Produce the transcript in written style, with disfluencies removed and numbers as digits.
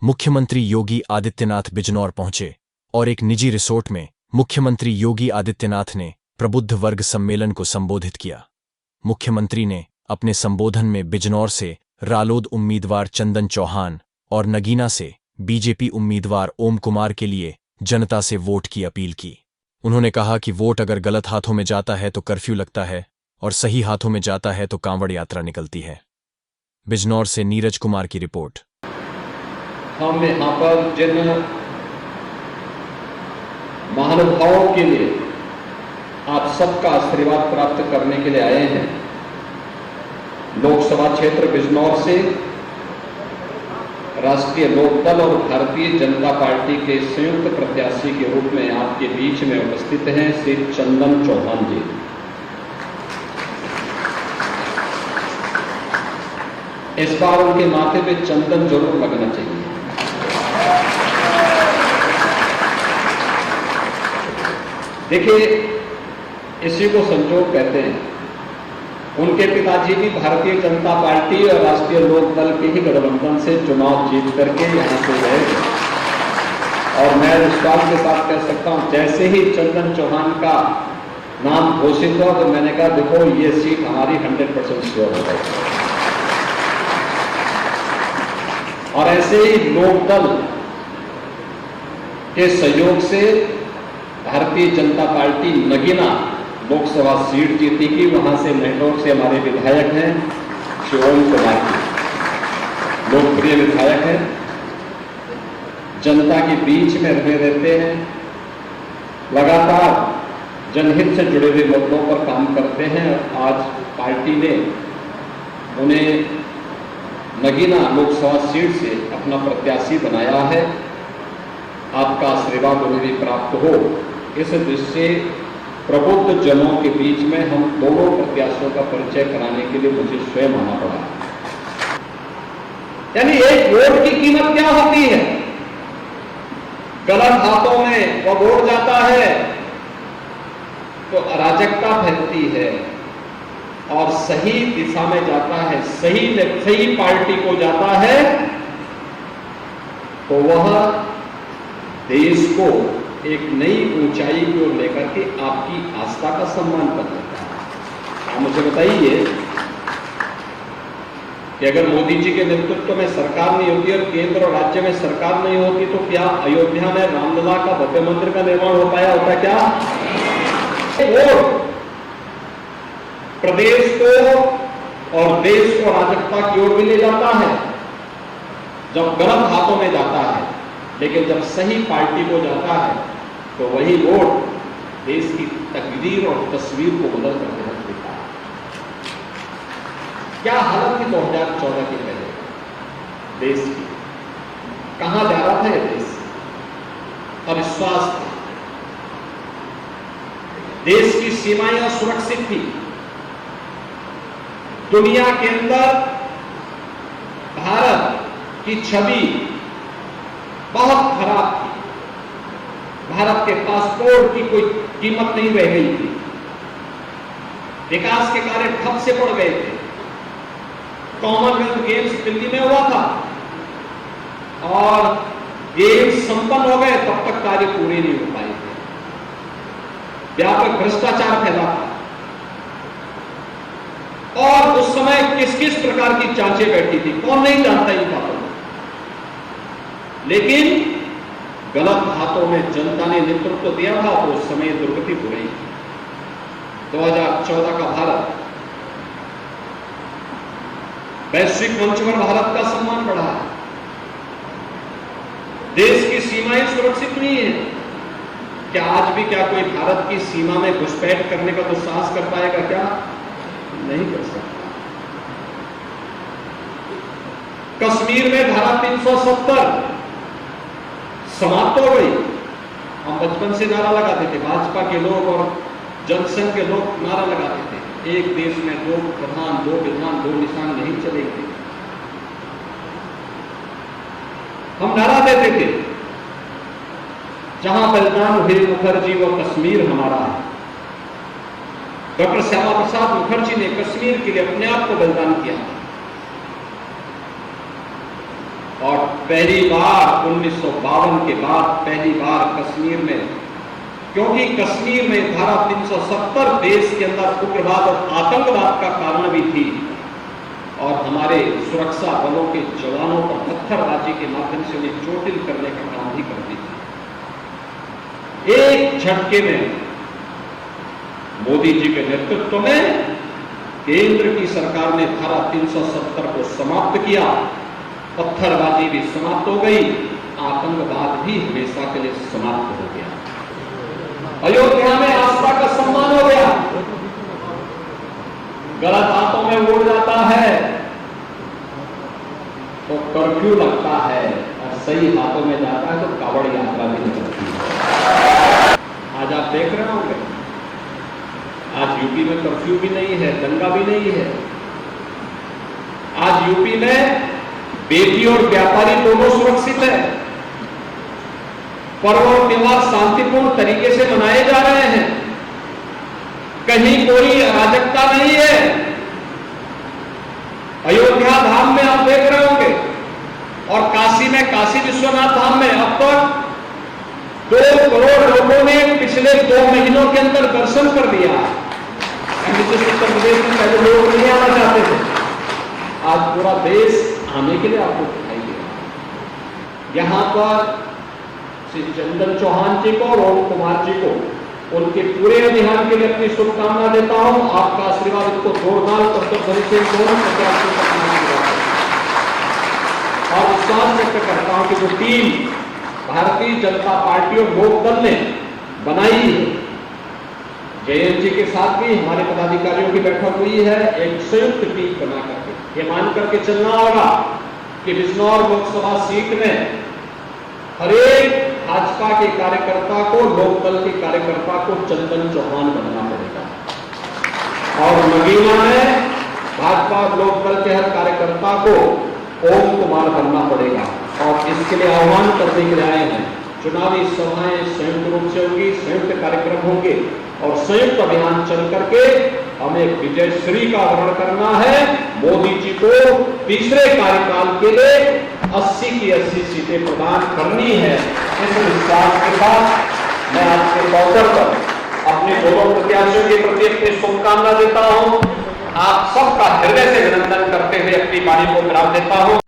मुख्यमंत्री योगी आदित्यनाथ बिजनौर पहुंचे और एक निजी रिसोर्ट में मुख्यमंत्री योगी आदित्यनाथ ने प्रबुद्ध वर्ग सम्मेलन को संबोधित किया। मुख्यमंत्री ने अपने संबोधन में बिजनौर से रालोद उम्मीदवार चंदन चौहान और नगीना से बीजेपी उम्मीदवार ओम कुमार के लिए जनता से वोट की अपील की। उन्होंने कहा कि वोट अगर गलत हाथों में जाता है तो कर्फ्यू लगता है और सही हाथों में जाता है तो कांवड़ यात्रा निकलती है। बिजनौर से नीरज कुमार की रिपोर्ट। हम यहाँ पर जिन महानुभावों के लिए आप सबका आशीर्वाद प्राप्त करने के लिए आए हैं, लोकसभा क्षेत्र बिजनौर से राष्ट्रीय लोकदल और भारतीय जनता पार्टी के संयुक्त प्रत्याशी के रूप में आपके बीच में उपस्थित हैं श्री चंदन चौहान जी। इस बार उनके माथे पे चंदन जरूर लगना चाहिए। देखिए, इसी को संजोग कहते हैं। उनके पिताजी भी भारतीय जनता पार्टी और राष्ट्रीय लोकदल के ही गठबंधन से चुनाव जीत करके यहां से गए और मैं विश्वास के साथ कह सकता हूं, जैसे ही चंदन चौहान का नाम घोषित हुआ तो मैंने कहा देखो ये सीट हमारी 100% श्योर हो गई। और ऐसे ही लोकदल के सहयोग से भारतीय जनता पार्टी नगीना लोकसभा सीट जीती की, वहां से नेटवर्क से हमारे विधायक हैं श्री ओम कुमार जी, लोकप्रिय विधायक हैं, जनता के बीच में रहे रहते हैं, लगातार जनहित से जुड़े हुए मुद्दों पर काम करते हैं। आज पार्टी ने उन्हें नगीना लोकसभा सीट से अपना प्रत्याशी बनाया है। आपका आशीर्वाद उन्हें भी प्राप्त हो, इस दृष्टि से प्रबुद्ध जनों के बीच में हम दोनों प्रत्याशियों का परिचय कराने के लिए मुझे स्वयं आना पड़ा। यानी एक वोट की कीमत क्या होती है? गलत हाथों में वह वोट जाता है तो अराजकता फैलती है, और सही दिशा में जाता है, सही पार्टी को जाता है तो वह देश को एक नई ऊंचाई की ओर लेकर के आपकी आस्था का सम्मान कर देता है। आप मुझे बताइए कि अगर मोदी जी के नेतृत्व में सरकार नहीं होती और केंद्र और राज्य में सरकार नहीं होती तो क्या अयोध्या में रामलला का भव्य मंदिर का निर्माण हो पाया होता? क्या वो प्रदेश को और देश को अराजकता की ओर भी ले जाता है जब गलत हाथों में जाता है, लेकिन जब सही पार्टी को जाता है तो वही वोट देश की तकदीर और तस्वीर को बदल कर रख देता है। क्या हालत थी 2014 के पहले देश की? कहां जा रहा था ये देश? अविश्वास था। देश की सीमाएं असुरक्षित थी। दुनिया के अंदर भारत की छवि बहुत खराब थी। भारत के पासपोर्ट की कोई कीमत नहीं रह गई थी। विकास के कार्य ठप से पड़ गए थे। कॉमनवेल्थ गेम्स दिल्ली में हुआ था और गेम्स संपन्न हो गए, तब तक कार्य पूरे नहीं हो पाए थे। व्यापक भ्रष्टाचार फैला था और उस समय किस किस प्रकार की जांचें बैठी थी, कौन नहीं जानता इन बातों को। लेकिन गलत हाथों में जनता ने नेतृत्व दिया था तो उस समय दुर्गति हो रही थी। 2014 का भारत वैश्विक मंच पर भारत का सम्मान बढ़ा है। देश की सीमाएं सुरक्षित नहीं है। क्या आज भी क्या कोई भारत की सीमा में घुसपैठ करने का तो साहस कर पाएगा? क्या नहीं कर सकता। कश्मीर में धारा 370 समाप्त हो गई। हम बचपन से नारा लगाते थे, भाजपा के लोग और जनसंघ के लोग नारा लगाते थे, एक देश में दो प्रधान, दो विधान, दो निशान नहीं चलेंगे। हम नारा देते थे, जहां बलिदान हुए मुखर्जी वो कश्मीर हमारा है। डॉक्टर श्यामा प्रसाद मुखर्जी ने कश्मीर के लिए अपने आप को बलिदान किया और पहली बार 1952 के बाद पहली बार कश्मीर में, क्योंकि कश्मीर में धारा 370 देश के अंदर उग्रवाद और आतंकवाद का कारण भी थी और हमारे सुरक्षा बलों के जवानों पर पत्थरबाजी के माध्यम से उन्हें चोटिल करने का काम भी करती थी। एक झटके में मोदी जी के नेतृत्व में केंद्र की सरकार ने धारा 370 को समाप्त किया, पत्थरबाजी भी समाप्त हो गई, आतंकवाद भी हमेशा के लिए समाप्त हो गया। अयोध्या में आस्था का सम्मान हो गया। गलत हाथों में उड़ जाता है तो कर्फ्यू लगता है और सही हाथों में जाता है तो कावड़ यात्रा भी निकलती है। आज आप देख रहे होंगे, आज यूपी में कर्फ्यू भी नहीं है, दंगा भी नहीं है। आज यूपी में बेटी और व्यापारी दोनों सुरक्षित है। पर्व और त्योहार शांतिपूर्ण तरीके से मनाए जा रहे हैं, कहीं कोई अराजकता नहीं है। अयोध्या धाम में आप देख रहे होंगे और काशी में, काशी विश्वनाथ धाम में अब तक 2 करोड़ लोगों ने पिछले 2 महीनों के अंदर दर्शन कर दिया। उत्तर प्रदेश में पहले लोग नहीं आना चाहते थे, आज पूरा देश आने के लिए आपको दिखाई दे रहा। यहां पर श्री चंदन चौहान जी को और ओम कुमार जी को उनके पूरे अभियान के लिए अपनी शुभकामना देता हूं। आपका आशीर्वाद इनको जोरदार कर्तव्य से दोनों प्रत्याशियों का आशीर्वाद और विश्वास व्यक्त करता हूं कि जो टीम भारतीय जनता पार्टी और लोकदल ने बनाई है, जयंत जी के साथ भी हमारे पदाधिकारियों की बैठक हुई है, एक संयुक्त टीम बना करके ये मान करके चलना होगा कि बिजनौर लोकसभा सीट में हर एक भाजपा के कार्यकर्ता को, लोकदल के कार्यकर्ता को चंदन चौहान बनना पड़ेगा और नगीना में भाजपा और लोकदल के हर कार्यकर्ता को ओम कुमार बनना पड़ेगा और इसके लिए आह्वान करने के लिए आए हैं। चुनावी सभाएं संयुक्त रूप से होंगी, संयुक्त कार्यक्रम होंगे और संयुक्त अभियान चल करके हमें विजयश्री का वर्ण करना है। मोदी जी को तीसरे कार्यकाल के लिए 80 की 80 सीटें प्रदान करनी है। इस विश्वास के साथ मैं आज के अवसर पर अपने दोनों प्रत्याशियों के प्रति अपनी शुभकामना देता हूं। आप सबका हृदय से अभिनंदन करते हुए अपनी वाणी को विराम देता हूं।